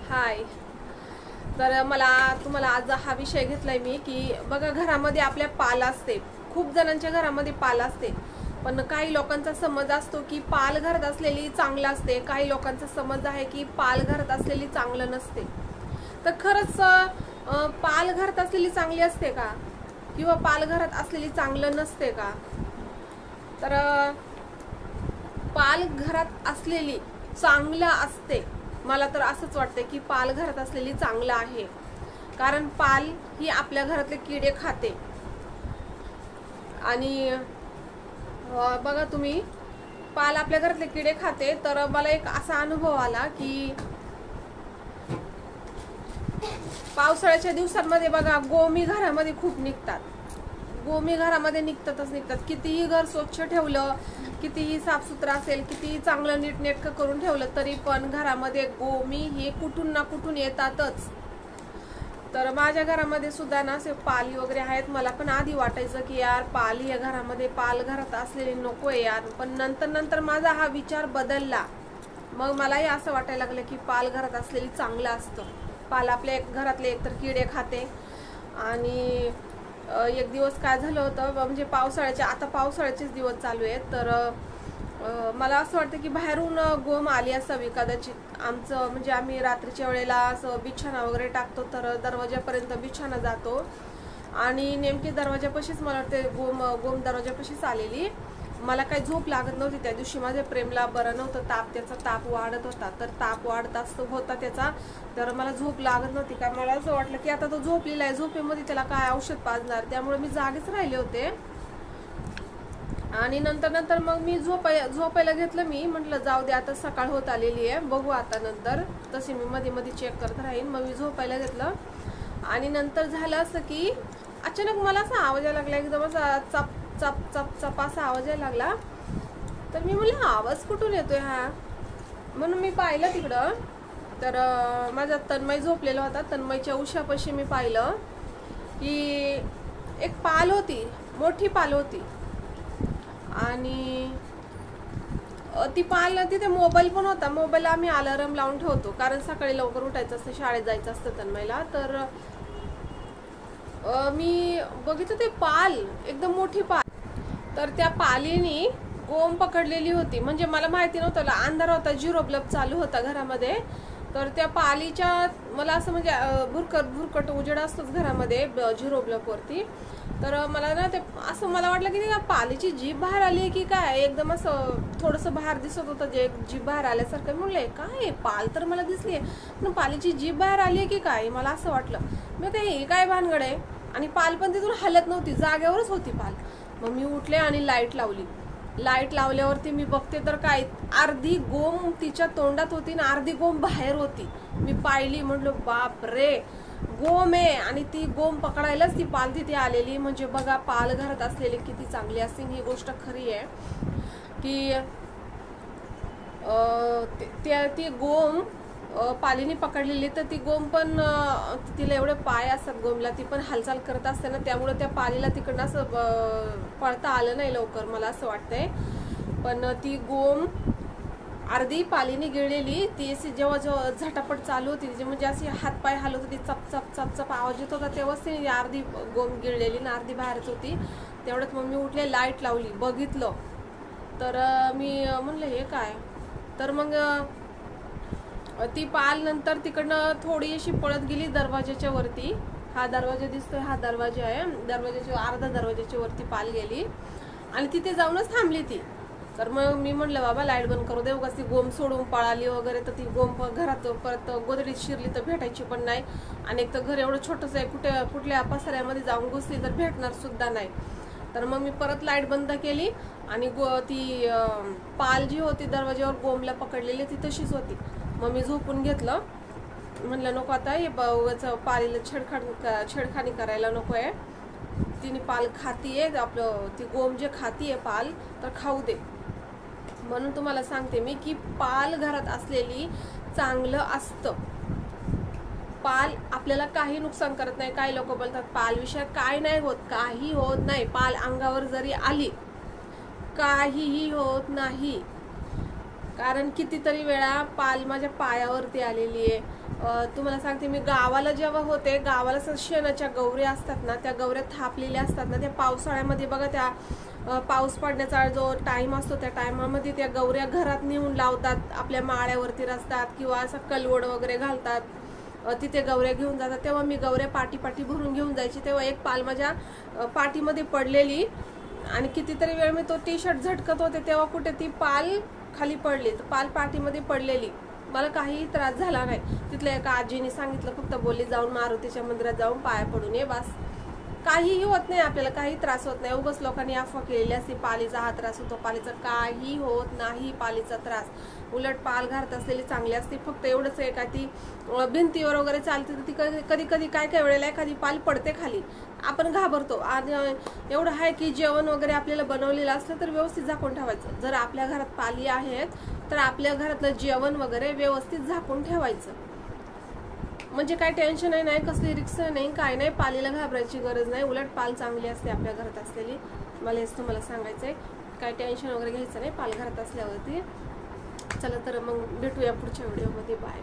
हाय. तर मला तुम्हाला आज हा विषय घेतलाय मी की बघा, घरामध्ये आपल्या पाल असते, खूप जणांच्या घरामध्ये पाल असते, पण काही लोकांचा समज असतो की पाल घरात असलेली चांगलं असते, काही लोकांचा समज आहे की पाल घरात असलेली चांगलं नसते. तर खरंच पाल घरात असलेली चांगली असते का, किंवा पाल घरात असलेली चांगलं नसते का? तर पाल घरात असलेली चांगलं असते. मला तर असंच वाटतं की पाल घरात असलेली चांगलं आहे, कारण पाल ही आपल्या घरातले किडे खाते. आणि बघा तुम्ही, पाल आपल्या घरातले किडे खाते. तर मला एक असा अनुभव आला की पावसाळ्याच्या दिवसांमध्ये बघा, गोमी घरामध्ये खूप निघतात. गोमी घरामध्ये निघतात. कितीही घर स्वच्छ ठेवलं, कितीही साफसुथरं असेल, कितीही चांगलं नीटनेटकं करून ठेवलं, तरी पण घरामध्ये गोमी हे कुठून ना कुठून येतातच. तर माझ्या घरामध्ये सुद्धा ना असे पाली वगैरे आहेत. मला पण आधी वाटायचं की यार, पाली या घरामध्ये, पाल घरात असलेली नकोय यार. पण नंतर माझा हा विचार बदलला. मग मलाही असं वाटायला लागलं की पाल घरात असलेली चांगलं असतं. पाल आपल्या घरातले एकतर किडे खाते. आणि एक दिवस काय झालं होतं, म्हणजे आता पावसाळ्याचेच दिवस चालू आहेत. तर मला असं वाटतं की बाहेरून गोम आली असावी कदाचित. आमचं म्हणजे आम्ही रात्रीच्या वेळेला असं बिछाना वगैरे टाकतो, तर दरवाजापर्यंत बिछाना जातो, आणि नेमकी दरवाजापाशीच मला वाटते गोम दरवाजापाशीच आलेली. मला काही झोप लागत नव्हती त्या दिवशी. माझ्या प्रेमला बरं नव्हतं, त्याचा ताप वाढत होता. तर ताप वाढत होता त्याचा, तर मला झोप लागत नव्हती. काय मला असं वाटलं की आता तो झोपलेला आहे, झोपेमध्ये त्याला काय औषध पाजणार. त्यामुळे मी जागेच राहिले होते. आणि नंतर मग मी झोपायला घेतलं. मी म्हटलं जाऊ दे, आता सकाळ होत आलेली आहे, बघू आता नंतर. तशी मी मध्ये चेक करत राहीन. मग मी झोपायला घेतलं, आणि नंतर झालं असं की अचानक मला असा आवाज यायला लागला, एकदम असा चप चप चप चप असा आवाज यायला लागला. तर मी म्हणलं आवाज कुठून येतोय हा, म्हणून मी पाहिलं तिकडं. तर माझा तन्मय झोपलेला होता. तन्मयच्या उशापाशी मी पाहिलं की एक पाल होती, मोठी पाल होती. आणि ती पाल, तिथे मोबाईल पण होता. मोबाईल आम्ही अलार्म लावून ठेवतो, कारण सकाळी लवकर उठायचं असतं, शाळेत जायचं असतं तन्मयला. तर मी बघितलं ते पाल, एकदम मोठी पाल. तर त्या पालीनी गोम पकडलेली होती. म्हणजे मला माहिती नव्हतं, अंधार होता, झिरो बल्ब चालू होता घरामध्ये. तर त्या पालीच्या, मला असं म्हणजे भुरकट उजेड असतोच घरामध्ये झिरो बल्ब वरती. तर मला ना ते असं मला वाटलं की त्या पालीची जीभ बाहेर आली आहे की काय. एकदम असं थोडंसं बाहेर दिसत होतं, जे जीभ बाहेर आल्यासारखं. म्हणलं काय पाल तर मला दिसली आहे, पण पालीची जीभ बाहेर आली आहे की काय, मला असं वाटलं. मग ते काय भानगड आहे. आणि पाल पण तिथून हलत नव्हती, जागेवरच होती पाल. मग मी उठले आणि लाईट लावली. लाईट लावल्यावरती मी बघते तर काय, अर्धी गोम तिच्या तोंडात होती आणि अर्धी गोम बाहेर होती. मी पाहिली, म्हटलं बाप रे, गोम आहे. आणि ती गोम पकडायलाच ती पाल तिथे आलेली. म्हणजे बघा, पाल घरात असलेली किती चांगली असते. ही गोष्ट खरी आहे की ती गोम पालीने पकडलेली. तर ती गोम पण, तिला एवढे पाय असतात गोमला, ती पण हालचाल करत असते ना, त्यामुळे त्या पालीला तिकडनं असं पळता आलं नाही लवकर, मला असं वाटतंय. पण ती गोम अर्धी पालीने गिळलेली. ती अशी जेव्हा झटापट चालू होती तिची, म्हणजे अशी हातपाय हलत होती, चप चप चप चप आवाज येत होता, तेव्हाच ती अर्धी गोम गिळलेली ना अर्धी बाहेरच होती. तेवढ्यात मग मी उठले, लाईट लावली, बघितलं. तर मी म्हणलं हे काय. तर मग ती पाल नंतर तिकडनं थोडी अशी पळत गेली दरवाजाच्या वरती. हा दरवाजा दिसतोय, हा दरवाजा आहे, दरवाजाच्या अर्धा दरवाजाच्या वरती पाल गेली आणि तिथे जाऊनच थांबली ती. तर मग मी म्हणलं बाबा लाईट बंद करू दे, उगाच ती गोम सोडून पळाली वगैरे तर ती गोम घरात परत गोदडीत शिरली तर भेटायची पण नाही. आणि एक तर घर एवढं छोटंच आहे, कुठल्या पसाऱ्यामध्ये जाऊन घुसली तर भेटणार सुद्धा नाही. तर मग मी परत लाईट बंद केली, आणि ती पाल जी होती दरवाजावर गोमला पकडलेली ती तशीच होती. मग मी झोपून घेतलं. म्हणलं नको आता हे पालीला छेडखानी करायला नको आहे. तिने पाल खातीये, आपलं ती गोम जे खातीये पाल, तर खाऊ दे. म्हणून तुम्हाला सांगते मी की पाल घरात असलेली चांगलं असतं. पाल आपल्याला काही नुकसान करत नाही. काही लोक बोलतात पाल विषय काय नाही होत, काही होत नाही. पाल अंगावर जरी आली काहीही होत नाही. कारण कितीतरी वेळा पाल माझ्या पायावरती आलेली आहे। तुम्हाला सांगते, मी गावाला जेव्हा होते, गावाला शेणाच्या गौऱ्या असतात ना, त्या गौऱ्या थापलेल्या असतात ना, त्या पावसाळ्यामध्ये बघा, त्या पाऊस पडण्याचा जो टाइम असतो त्या टायमामध्ये त्या गौऱ्या घरात नेऊन लावतात, आपल्या माळ्यावरती रचतात किंवा असं कलवड वगैरे घालतात, तिथे गौऱ्या घेऊन जातात। तेव्हा मी गौऱ्या पाटी भरून घेऊन जायची, तेव्हा एक पाल माझ्या पाठीमध्ये पडलेली आणि कितीतरी वेळ मी तो टी शर्ट झटकत होते, तेव्हा कुठे ती पाल खाली पडली, तर पाल पाठीमध्ये पडलेली, मला काहीही त्रास झाला नाही। तिथल्या एका आजीने सांगितलं, फक्त बोलली जाऊन मारुतीच्या मंदिरात जाऊन पाया पडून ये, बस, काहीही होत नाही, आपल्याला काही त्रास होत नाही। उगाच लोकांनी अफवा केलेली असते पालीचा हा त्रास होतो, पालीचा काही होत नाही, पालीचा त्रास उलट पाल घालत असलेली चांगली असते। फक्त एवढंच आहे का ती भिंतीवर वगैरे चालते तर ती कधी कधी काय वेळेला एखादी पाल पडते खाली, आपण घाबरतो। आणि एवढं आहे की जेवण वगैरे आपल्याला बनवलेलं असलं तर व्यवस्थित झाकून ठेवायचं। जर आपल्या घरात पाली आहेत तर आपल्या घरातलं जेवण वगैरे व्यवस्थित झाकून ठेवायचं, म्हणजे काय टेन्शन नाही, कसली रिक्स नाही, काय नाही, पालीला घाबरायची गरज नाही, उलट पाल चांगली असते आपल्या घरात असलेली। मला हेच तुम्हाला सांगायचंय, काय टेन्शन वगैरे घ्यायचं नाही पाल घरात असल्यावरती। चला तर मग भेटूया पुढच्या व्हिडिओमध्ये, बाय।